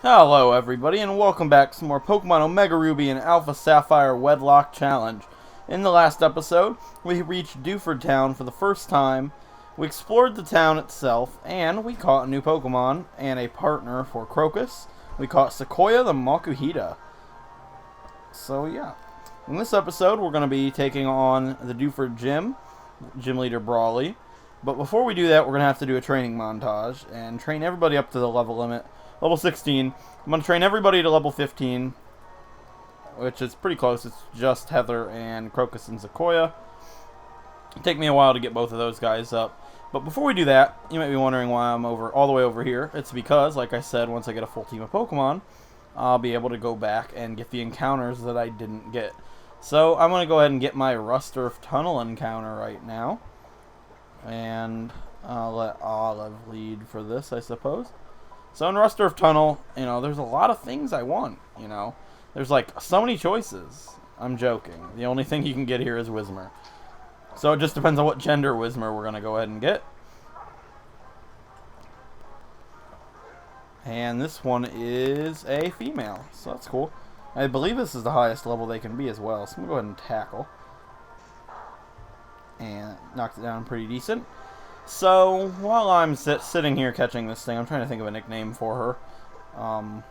Hello everybody, and welcome back to some more Pokemon Omega Ruby and Alpha Sapphire Wedlocke Challenge. In the last episode, we reached Dewford Town for the first time, we explored the town itself, and we caught a new Pokemon and a partner for Crocus. We caught Sequoia the Makuhita. So yeah, in this episode we're going to be taking on the Dewford Gym, Gym Leader Brawly. But before we do that, we're going to have to do a training montage and train everybody up to the level limit. Level 16. I'm going to train everybody to level 15, which is pretty close. It's just Heather and Crocus and Sequoia. It'll take me a while to get both of those guys up. But before we do that, you might be wondering why I'm all the way over here. It's because, like I said, once I get a full team of Pokemon, I'll be able to go back and get the encounters that I didn't get. So I'm going to go ahead and get my Rusturf Tunnel encounter right now. And I'll let Olive lead for this, I suppose. So in Rusturf Tunnel, there's a lot of things I want, There's like so many choices. I'm joking. The only thing you can get here is Whismur. So it just depends on what gender Whismur we're going to go ahead and get. And this one is a female, so that's cool. I believe this is the highest level they can be as well, so I'm going to go ahead and tackle. And knocked it down pretty decent. So, while I'm sitting here catching this thing, I'm trying to think of a nickname for her.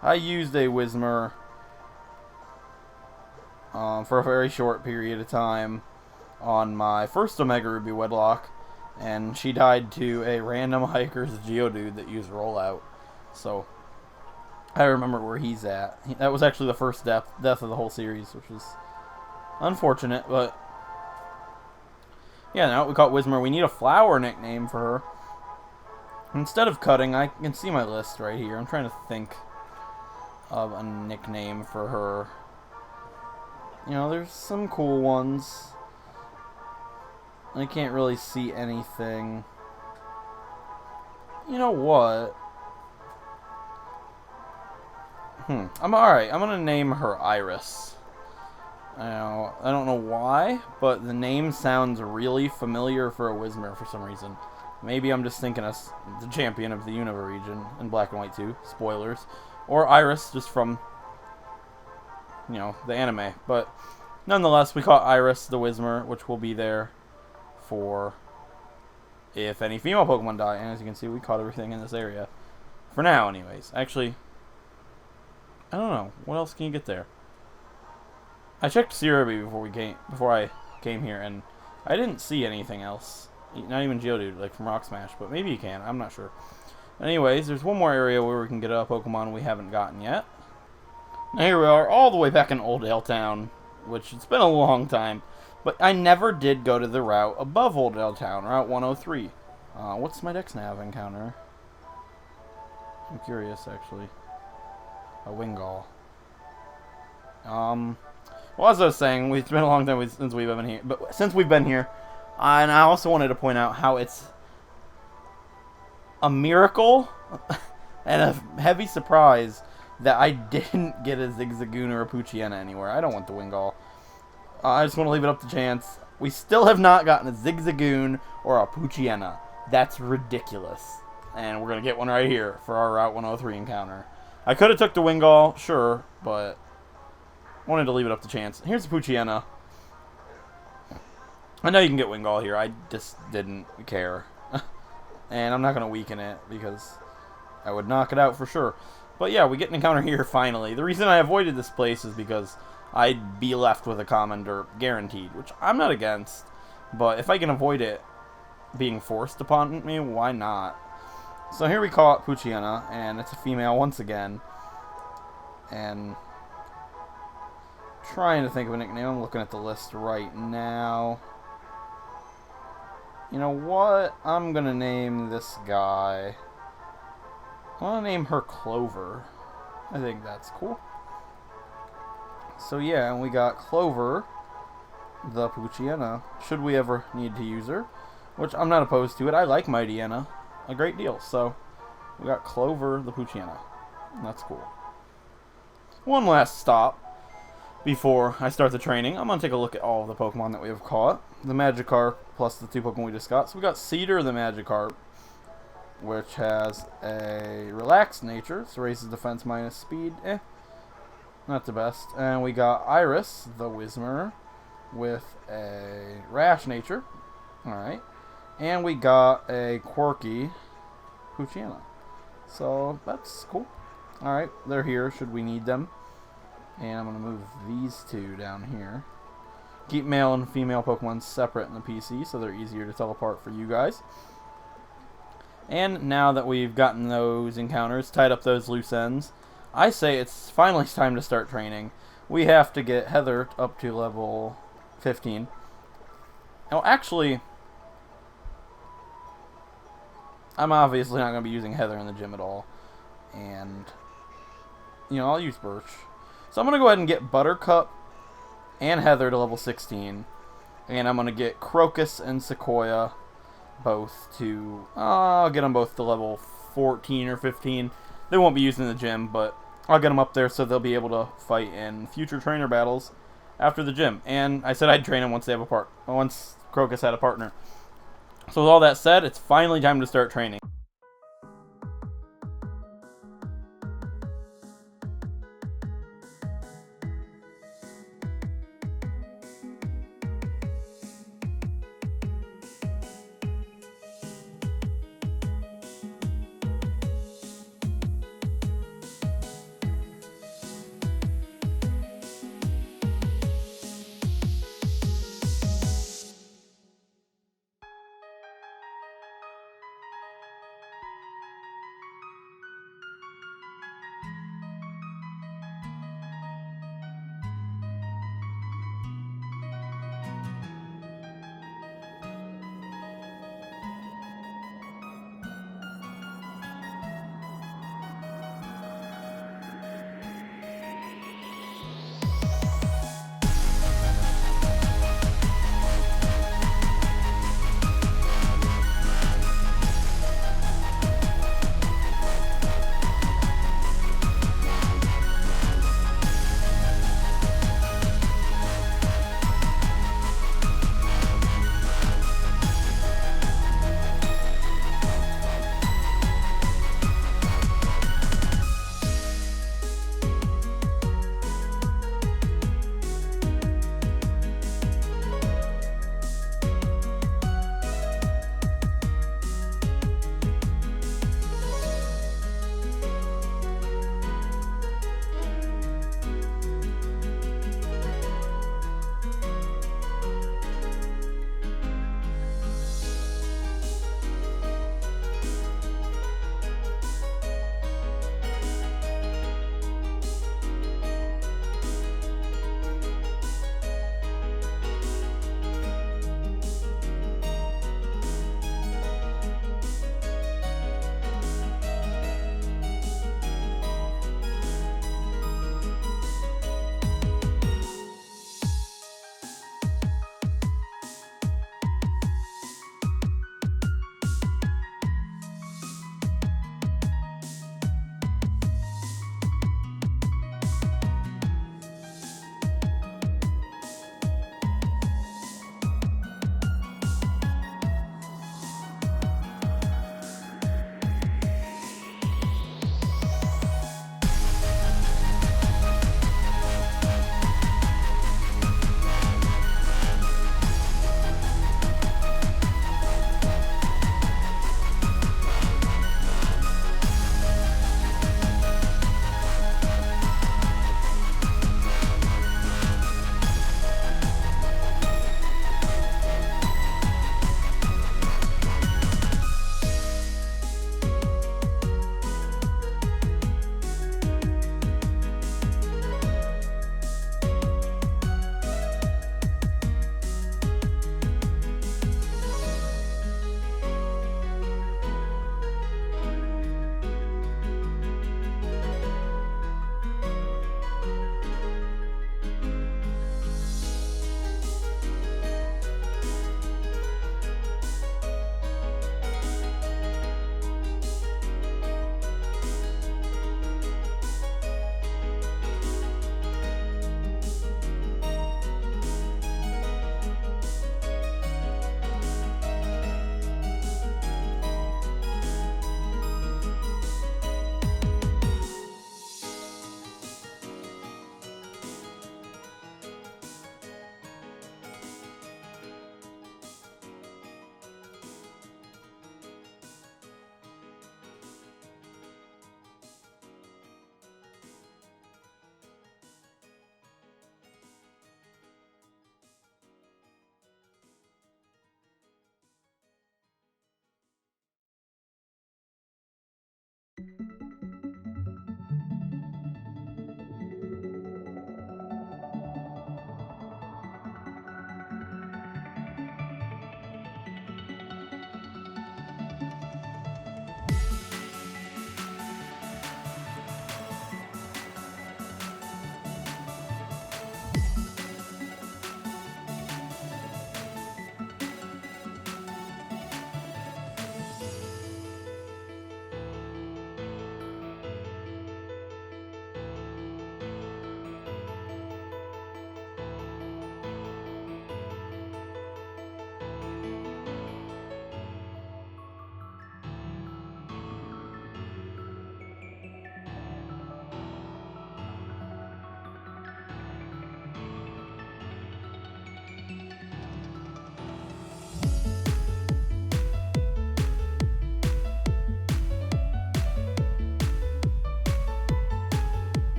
I used a Whismur for a very short period of time on my first Omega Ruby Wedlocke, and she died to a random hiker's Geodude that used Rollout. So, I remember where he's at. That was actually the first death of the whole series, which is unfortunate, but yeah, now we caught Whismur. We need a flower nickname for her. Instead of cutting, I can see my list right here. I'm trying to think of a nickname for her. There's some cool ones. I can't really see anything. You know what? I'm alright. I'm going to name her Iris. I don't know why, but the name sounds really familiar for a Whismur for some reason. Maybe I'm just thinking of the champion of the Unova region in Black and White 2. Spoilers. Or Iris, just from, the anime. But nonetheless, we caught Iris, the Whismur, which will be there for if any female Pokemon die. And as you can see, we caught everything in this area. For now, anyways. Actually, I don't know. What else can you get there? I checked Cerebi before I came here, and I didn't see anything else. Not even Geodude, like from Rock Smash, but maybe you can. I'm not sure. Anyways, there's one more area where we can get a Pokemon we haven't gotten yet. Now here we are, all the way back in Oldale Town, which it's been a long time, but I never did go to the route above Oldale Town, Route 103. What's my next nav encounter? I'm curious, actually. A Wingull. Well, as I was saying, it's been a long time since we've been here. But since we've been here, and I also wanted to point out how it's a miracle and a heavy surprise that I didn't get a Zigzagoon or a Poochyena anywhere. I don't want the Wingull. I just want to leave it up to chance. We still have not gotten a Zigzagoon or a Poochyena. That's ridiculous. And we're going to get one right here for our Route 103 encounter. I could have took the Wingull, sure, but wanted to leave it up to chance. Here's the Poochyena. I know you can get Wingull here. I just didn't care. And I'm not going to weaken it because I would knock it out for sure. But yeah, we get an encounter here finally. The reason I avoided this place is because I'd be left with a Commander guaranteed, which I'm not against. But if I can avoid it being forced upon me, why not? So here we caught Poochyena, and it's a female once again. And trying to think of a nickname. I'm looking at the list right now. You know what? I'm going to name this guy. I want to name her Clover. I think that's cool. So yeah, and we got Clover, the Poochyena, should we ever need to use her. Which I'm not opposed to it. I like Mightyena a great deal. So we got Clover, the Poochyena. That's cool. One last stop before I start the training. I'm going to take a look at all of the Pokemon that we have caught. The Magikarp plus the two Pokemon we just got. So we got Cedar the Magikarp. which has a relaxed nature, so raises defense minus speed. Not the best. And we got Iris, the Whismerer, with a rash nature. Alright. And we got a quirky Poochyena. So that's cool. Alright, they're here should we need them. And I'm going to move these two down here. Keep male and female Pokemon separate in the PC so they're easier to tell apart for you guys. And now that we've gotten those encounters, tied up those loose ends, I say it's finally time to start training. We have to get Heather up to level 15. Now, actually, I'm obviously not going to be using Heather in the gym at all. And, I'll use Birch. So I'm going to go ahead and get Buttercup and Heather to level 16. And I'm going to get Crocus and Sequoia both to... I'll get them both to level 14 or 15. They won't be used in the gym, but I'll get them up there so they'll be able to fight in future trainer battles after the gym. And I said I'd train them once once Crocus had a partner. So with all that said, it's finally time to start training.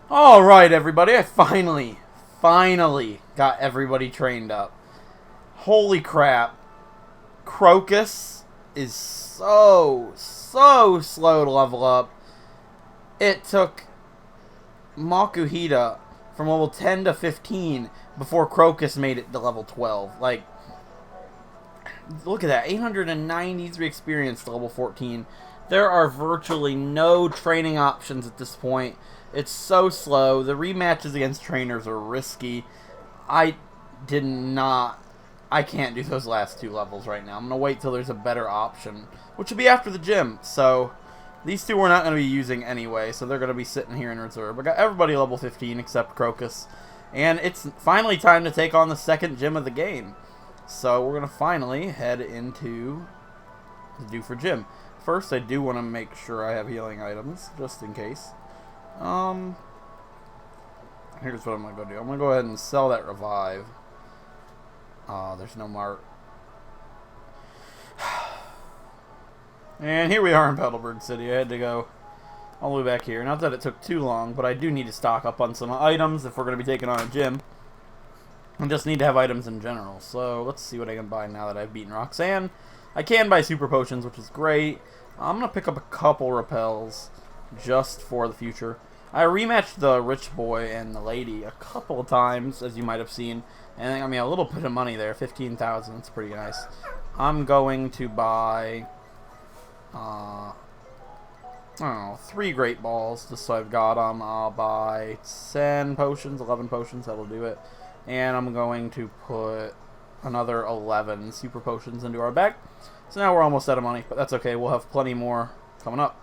Alright, everybody, I finally got everybody trained up. Holy crap. Crocus is so slow to level up. It took Makuhita from level 10 to 15 before Crocus made it to level 12. Like, look at that. 893 experience to level 14. There are virtually no training options at this point. It's so slow. The rematches against trainers are risky. I can't do those last two levels right now. I'm going to wait till there's a better option, which will be after the gym. So, these two we're not going to be using anyway, so they're going to be sitting here in reserve. I got everybody level 15 except Crocus. And it's finally time to take on the second gym of the game. So, we're going to finally head into the Dewford Gym. First, I do want to make sure I have healing items, just in case. Here's what I'm going to go do. I'm going to go ahead and sell that revive. There's no mark. And here we are in Petalburg City. I had to go all the way back here. Not that it took too long, but I do need to stock up on some items if we're going to be taking on a gym. I just need to have items in general. So let's see what I can buy now that I've beaten Roxanne. I can buy super potions, which is great. I'm going to pick up a couple repels just for the future. I rematched the rich boy and the lady a couple of times, as you might have seen. And I mean, a little bit of money there, 15,000. That's pretty nice. I'm going to buy, I don't know, 3 great balls, just so I've got them. I'll buy 10 potions, 11 potions, that'll do it. And I'm going to put another 11 super potions into our bag. So now we're almost out of money, but that's okay. We'll have plenty more coming up.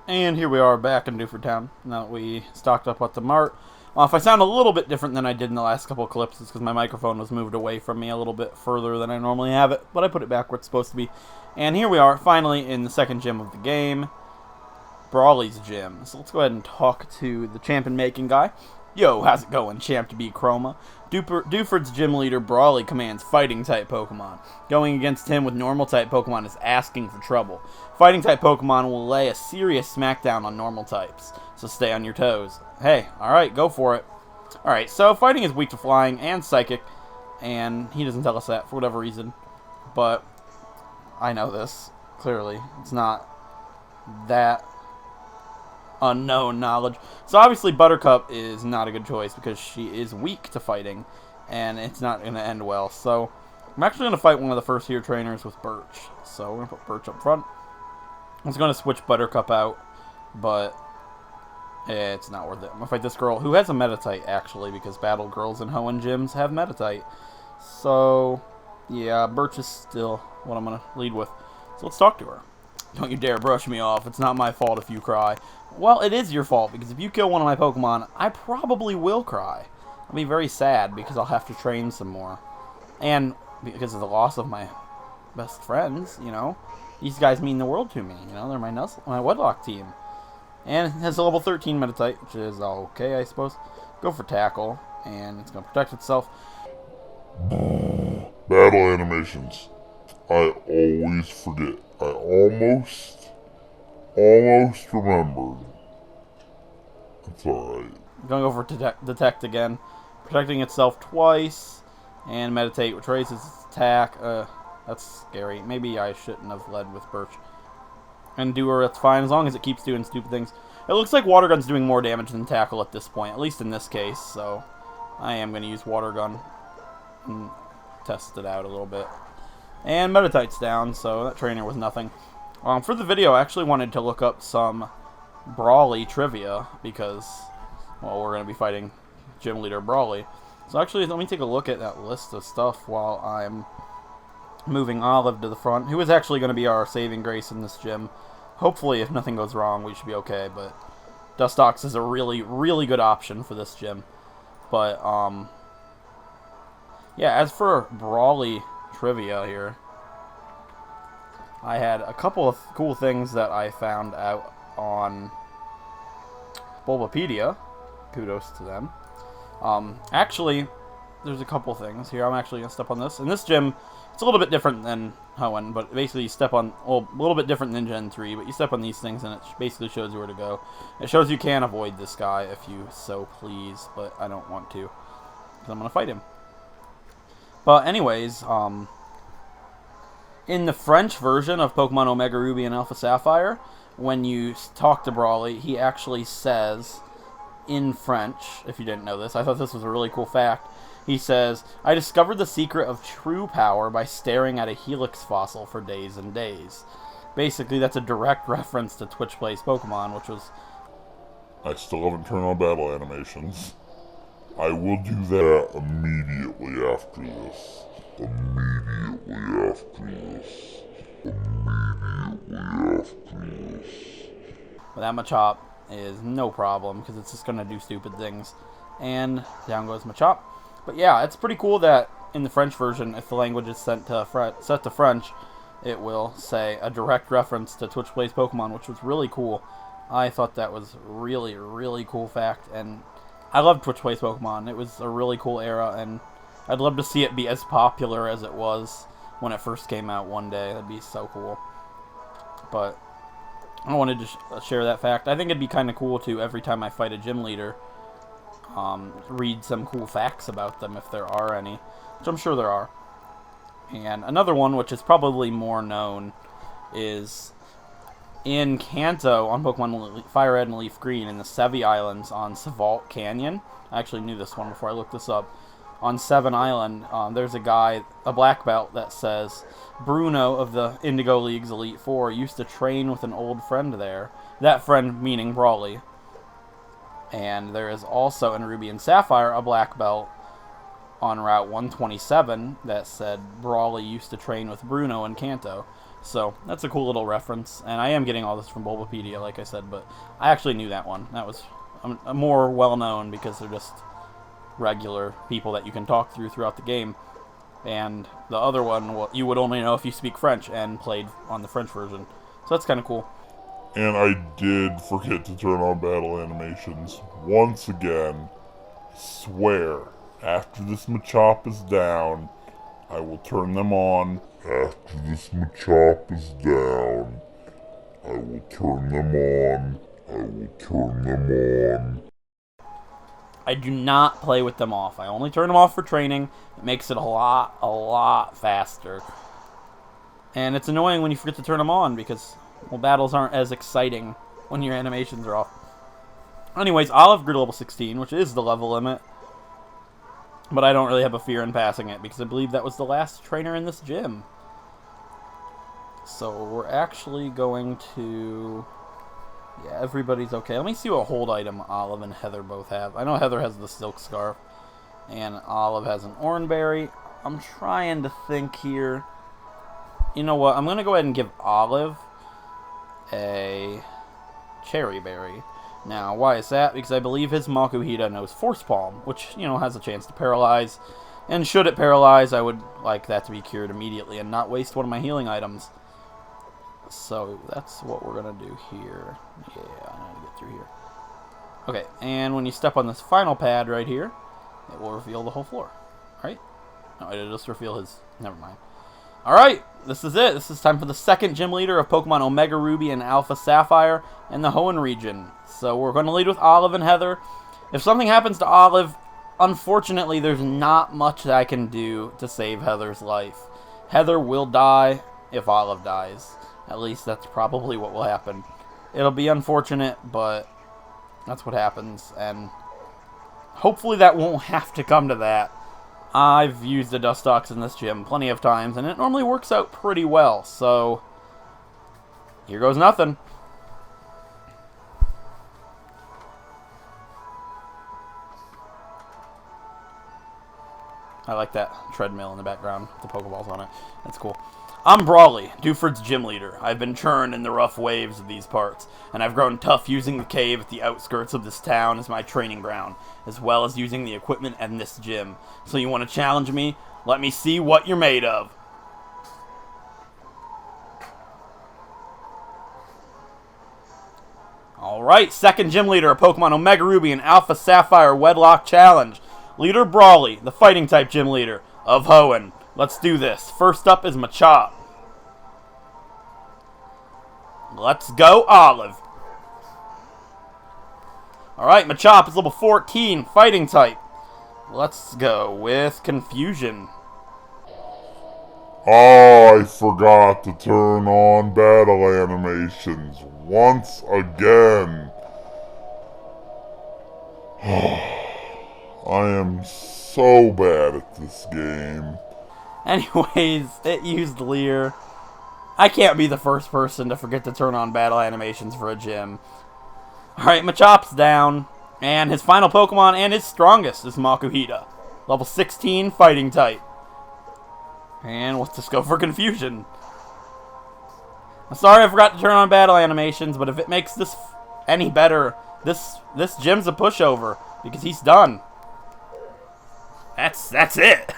And here we are back in Dewford Town, now that we stocked up at the mart. If I sound a little bit different than I did in the last couple of clips, it's because my microphone was moved away from me a little bit further than I normally have it, but I put it back where it's supposed to be. And here we are, finally, in the second gym of the game, Brawly's gym. So let's go ahead and talk to the champion-making guy. Yo, how's it going, champ to be Chroma? Dewford's gym leader, Brawly, commands Fighting-type Pokemon. Going against him with Normal-type Pokemon is asking for trouble. Fighting-type Pokemon will lay a serious smackdown on Normal types, so stay on your toes. Hey, alright, go for it. Alright, so Fighting is weak to Flying and Psychic, and he doesn't tell us that for whatever reason. But I know this, clearly. It's not that unknown knowledge. So obviously Buttercup is not a good choice because she is weak to Fighting, and it's not going to end well. So I'm actually going to fight one of the first year trainers with Birch. So we're going to put Birch up front. I was going to switch Buttercup out, but it's not worth it. I'm going to fight this girl who has a Metatite, actually, because Battle Girls and Hoenn gyms have Metatite. So yeah, Birch is still what I'm going to lead with. So let's talk to her. Don't you dare brush me off. It's not my fault if you cry. Well, it is your fault, because if you kill one of my Pokemon, I probably will cry. I'll be very sad, because I'll have to train some more. And because of the loss of my best friends, you know. These guys mean the world to me, you know. They're my Wedlocke team. And it has a level 13 Metatite, which is okay, I suppose. Go for Tackle, and it's going to protect itself. Battle animations. I always forget. I almost remembered. It's alright. Going over to Detect again. Protecting itself twice. And Meditate, which raises its attack. That's scary. Maybe I shouldn't have led with Birch. And Doer, that's fine, as long as it keeps doing stupid things. It looks like Water Gun's doing more damage than Tackle at this point, at least in this case, so I am going to use Water Gun and test it out a little bit. And Metatite's down, so that trainer was nothing. For the video, I actually wanted to look up some Brawly trivia, because, well, we're going to be fighting Gym Leader Brawly. So actually, let me take a look at that list of stuff while I'm moving Olive to the front, who is actually going to be our saving grace in this gym. Hopefully, if nothing goes wrong, we should be okay, but Dustox is a really, really good option for this gym. But, yeah, as for Brawly trivia here, I had a couple of cool things that I found out on Bulbapedia. Kudos to them. Actually, there's a couple things here. I'm actually going to step on this. In this gym, it's a little bit different than Hoenn, but basically you step on, well, a little bit different than Gen 3, but you step on these things and it basically shows you where to go. It shows you can avoid this guy if you so please, but I don't want to, because I'm going to fight him. But anyways, in the French version of Pokemon Omega Ruby and Alpha Sapphire, when you talk to Brawly, he actually says, in French, if you didn't know this, I thought this was a really cool fact, he says, "I discovered the secret of true power by staring at a Helix fossil for days and days." Basically, that's a direct reference to Twitch Plays Pokemon, which was... I still haven't turned on battle animations. I will do that immediately after this. Immediately after this. But that Machop is no problem, because it's just going to do stupid things. And down goes Machop. But yeah, it's pretty cool that in the French version, if the language is set to French, it will say a direct reference to Twitch Plays Pokemon, which was really cool. I thought that was really, really cool fact, and I love Twitch Plays Pokemon. It was a really cool era, and I'd love to see it be as popular as it was when it first came out one day. That'd be so cool. But I wanted to share that fact. I think it'd be kind of cool to, every time I fight a gym leader, read some cool facts about them, if there are any, which I'm sure there are. And another one, which is probably more known, is in Kanto on Pokemon Fire Red and Leaf Green in the Sevi Islands on Savault Canyon. I actually knew this one before I looked this up. On Seven Island, there's a guy, a black belt, that says Bruno of the Indigo League's Elite Four used to train with an old friend there. That friend meaning Brawly. And there is also in Ruby and Sapphire a black belt on Route 127 that said Brawly used to train with Bruno in Kanto. So that's a cool little reference. And I am getting all this from Bulbapedia, like I said, but I actually knew that one. That was more well known because they're just regular people that you can talk throughout the game. And the other one, well, you would only know if you speak French and played on the French version. So that's kind of cool. And I did forget to turn on battle animations. Once again, I swear, after this Machop is down, I will turn them on. After this Machop is down, I will turn them on. I will turn them on. I do not play with them off. I only turn them off for training. It makes it a lot faster. And it's annoying when you forget to turn them on because, well, battles aren't as exciting when your animations are off. Anyways, Olive grew to level 16, which is the level limit. But I don't really have a fear in passing it because I believe that was the last trainer in this gym. So we're actually going to... Yeah, everybody's okay. Let me see what hold item Olive and Heather both have. I know Heather has the Silk Scarf, and Olive has an Oranberry. I'm trying to think here. You know what? I'm going to go ahead and give Olive a Cherry Berry. Now, why is that? Because I believe his Makuhita knows Force Palm, which, you know, has a chance to paralyze. And should it paralyze, I would like that to be cured immediately and not waste one of my healing items. So that's what we're going to do here. Yeah, I need to get through here. Okay, and when you step on this final pad right here, it will reveal the whole floor. Right? No, it'll just reveal his... Never mind. Alright, this is it. This is time for the second gym leader of Pokemon Omega Ruby and Alpha Sapphire in the Hoenn region. So we're going to lead with Olive and Heather. If something happens to Olive, unfortunately there's not much that I can do to save Heather's life. Heather will die if Olive dies. At least that's probably what will happen. It'll be unfortunate, but that's what happens. And hopefully that won't have to come to that. I've used the Dustox in this gym plenty of times, and it normally works out pretty well. So, here goes nothing. I like that treadmill in the background, the Pokeballs on it. That's cool. I'm Brawly, Dewford's gym leader. I've been churned in the rough waves of these parts, and I've grown tough using the cave at the outskirts of this town as my training ground, as well as using the equipment in this gym. So you want to challenge me? Let me see what you're made of. Alright, second gym leader of Pokemon Omega Ruby and Alpha Sapphire Wedlocke Challenge. Leader Brawly, the fighting type gym leader of Hoenn. Let's do this. First up is Machop. Let's go, Olive. Alright, Machop is level 14, fighting type. Let's go with Confusion. Oh, I forgot to turn on battle animations once again. I am so bad at this game. Anyways, it used Leer. I can't be the first person to forget to turn on battle animations for a gym. Alright, Machop's down. And his final Pokemon and his strongest is Makuhita. Level 16, fighting type. And let's just go for Confusion. I'm sorry I forgot to turn on battle animations, but if it makes this any better, this gym's a pushover. Because he's done. That's it.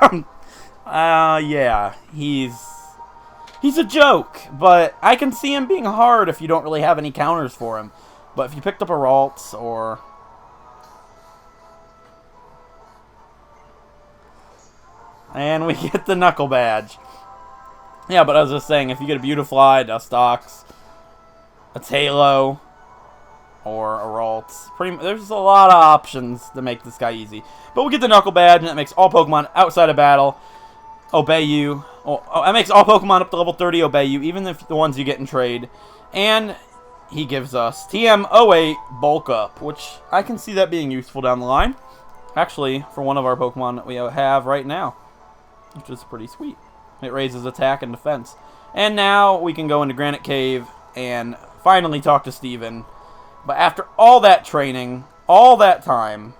Yeah, he's a joke, but I can see him being hard if you don't really have any counters for him. But if you picked up a Ralts or... And we get the Knuckle Badge. Yeah, but I was just saying, if you get a Beautifly, Dustox, a Tailo, or a Ralts, there's a lot of options to make this guy easy. But we get the Knuckle Badge, and it makes all Pokemon outside of battle obey you. It makes all Pokemon up to level 30 obey you, even if the ones you get in trade. And he gives us TM08 Bulk Up, which I can see that being useful down the line. Actually, for one of our Pokemon that we have right now, which is pretty sweet. It raises attack and defense. And now we can go into Granite Cave and finally talk to Steven. But after all that training, all that time,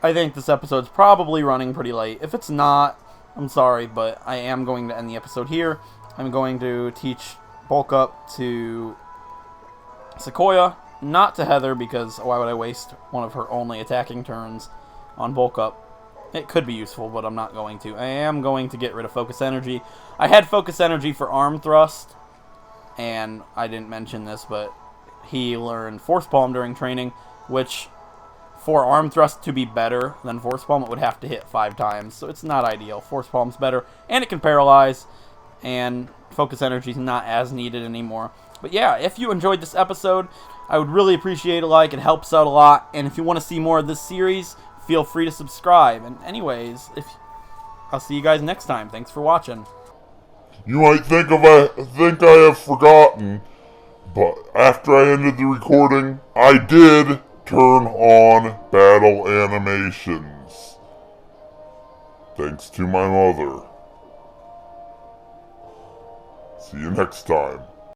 I think this episode's probably running pretty late. If it's not, I'm sorry, but I am going to end the episode here. I'm going to teach Bulk Up to Sequoia, not to Heather, because why would I waste one of her only attacking turns on Bulk Up? It could be useful, but I'm not going to. I am going to get rid of Focus Energy. I had Focus Energy for Arm Thrust, and I didn't mention this, but he learned Force Palm during training, which for Arm Thrust to be better than Force Palm, it would have to hit 5 times, so it's not ideal. Force Palm's better, and it can paralyze, and Focus Energy's not as needed anymore. But yeah, if you enjoyed this episode, I would really appreciate a like. It helps out a lot, and if you want to see more of this series, feel free to subscribe. And anyways, I'll see you guys next time. Thanks for watching. You might think I have forgotten, but after I ended the recording, I did turn on battle animations. Thanks to my mother. See you next time.